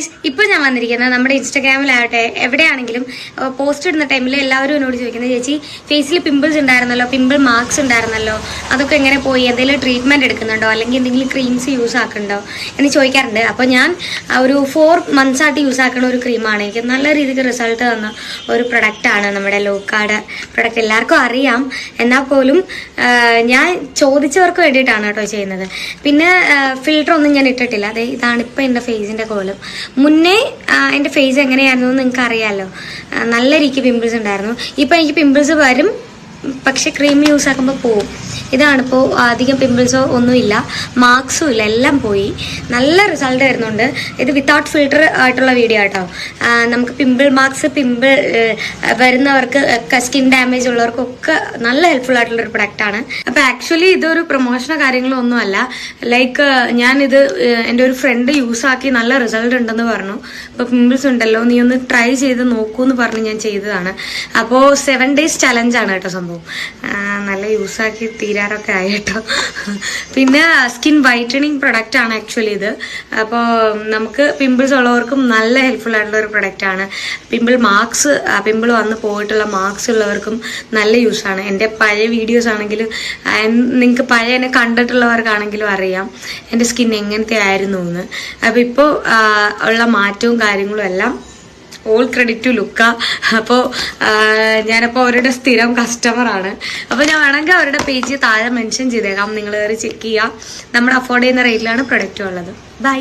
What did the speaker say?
Guys, ഇപ്പോൾ ഞാൻ വന്നിരിക്കുന്നത് നമ്മുടെ ഇൻസ്റ്റാഗ്രാമിലാവട്ടെ എവിടെയാണെങ്കിലും പോസ്റ്റ് ഇടുന്ന ടൈമിൽ എല്ലാവരും എന്നോട് ചോദിക്കുന്നത്, ചേച്ചി ഫേസിൽ പിമ്പിൾസ് ഉണ്ടായിരുന്നല്ലോ, പിമ്പിൾ മാർക്സ് ഉണ്ടായിരുന്നല്ലോ, അതൊക്കെ എങ്ങനെ പോയി, എന്തെങ്കിലും ട്രീറ്റ്മെൻറ്റ് എടുക്കുന്നുണ്ടോ അല്ലെങ്കിൽ എന്തെങ്കിലും ക്രീംസ് യൂസ് ആക്കുന്നുണ്ടോ എന്ന് ചോദിക്കാറുണ്ട്. അപ്പോൾ ഞാൻ ഒരു 4 months ആയിട്ട് യൂസ് ആക്കുന്ന ഒരു ക്രീമാണ്. എനിക്ക് നല്ല രീതിക്ക് റിസൾട്ട് തന്ന ഒരു പ്രൊഡക്റ്റാണ് നമ്മുടെ ലോക്കാർഡ് പ്രൊഡക്റ്റ്. എല്ലാവർക്കും അറിയാം, എന്നാൽ പോലും ഞാൻ ചോദിച്ചവർക്ക് വേണ്ടിയിട്ടാണ് കേട്ടോ ചെയ്യുന്നത്. പിന്നെ ഫിൽറ്റർ ഒന്നും ഞാൻ ഇട്ടിട്ടില്ല. അതെ, ഇതാണ് ഇപ്പോൾ എൻ്റെ ഫേസിൻ്റെ കോലം. മുന്നേ എൻ്റെ ഫേസ് എങ്ങനെയായിരുന്നു എന്ന് നിങ്ങൾക്ക് അറിയാമല്ലോ. നല്ല രീതിക്ക് പിമ്പിൾസ് ഉണ്ടായിരുന്നു. ഇപ്പം എനിക്ക് പിമ്പിൾസ് വരും, പക്ഷെ ക്രീം യൂസ് ആക്കുമ്പോൾ പോവും. ഇതാണിപ്പോൾ അധികം പിമ്പിൾസോ ഒന്നുമില്ല, മാർക്സും ഇല്ല, എല്ലാം പോയി. നല്ല റിസൾട്ട് വരുന്നുണ്ട്. ഇത് വിത്തൗട്ട് ഫിൽറ്റർ ആയിട്ടുള്ള വീഡിയോ കേട്ടോ. നമുക്ക് പിമ്പിൾ മാർക്സ്, പിമ്പിൾ വരുന്നവർക്ക്, സ്കിൻ ഡാമേജ് ഉള്ളവർക്കൊക്കെ നല്ല ഹെൽപ്ഫുൾ ആയിട്ടുള്ളൊരു പ്രൊഡക്റ്റാണ്. അപ്പോൾ ആക്ച്വലി ഇതൊരു പ്രൊമോഷനോ കാര്യങ്ങളോ ഒന്നുമല്ല. ലൈക്ക് ഞാനിത് എൻ്റെ ഒരു ഫ്രണ്ട് യൂസ് ആക്കി നല്ല റിസൾട്ട് ഉണ്ടെന്ന് പറഞ്ഞു. ഇപ്പോൾ പിമ്പിൾസ് ഉണ്ടല്ലോ, നീ ഒന്ന് ട്രൈ ചെയ്ത് നോക്കൂ എന്ന് പറഞ്ഞ് ഞാൻ ചെയ്തതാണ്. അപ്പോൾ 7 days ചലഞ്ചാണ് കേട്ടോ സംഭവം. നല്ല യൂസാക്കി തീരാറൊക്കെ ആയി കേട്ടോ. പിന്നെ സ്കിൻ വൈറ്റനിങ് പ്രൊഡക്റ്റ് ആണ് ആക്ച്വലി ഇത്. അപ്പോൾ നമുക്ക് പിമ്പിൾസ് ഉള്ളവർക്കും നല്ല ഹെൽപ്ഫുൾ ആയിട്ടുള്ള ഒരു പ്രൊഡക്റ്റാണ്. പിമ്പിൾ വന്ന് പോയിട്ടുള്ള മാർക്സ് ഉള്ളവർക്കും നല്ല യൂസാണ്. എൻ്റെ പഴയ വീഡിയോസ് ആണെങ്കിലും നിങ്ങൾക്ക് പഴയ എന്നെ കണ്ടിട്ടുള്ളവർക്കാണെങ്കിലും അറിയാം എൻ്റെ സ്കിൻ എങ്ങനത്തെ ആയിരുന്നു എന്ന്. അപ്പോൾ ഇപ്പോൾ ഉള്ള മാറ്റവും കാര്യങ്ങളും എല്ലാം ഓൾ ക്രെഡിറ്റ് ടു ലുക്ക. അപ്പോൾ ഞാനപ്പോൾ അവരുടെ സ്ഥിരം കസ്റ്റമറാണ്. അപ്പോൾ ഞാൻ വേണമെങ്കിൽ അവരുടെ പേജ് താഴെ മെൻഷൻ ചെയ്തേക്കാം, നിങ്ങൾ കയറി ചെക്ക് ചെയ്യുക. നമ്മൾ അഫോർഡ് ചെയ്യുന്ന റേറ്റിലാണ് പ്രൊഡക്റ്റ് ഉള്ളത്. ബൈ.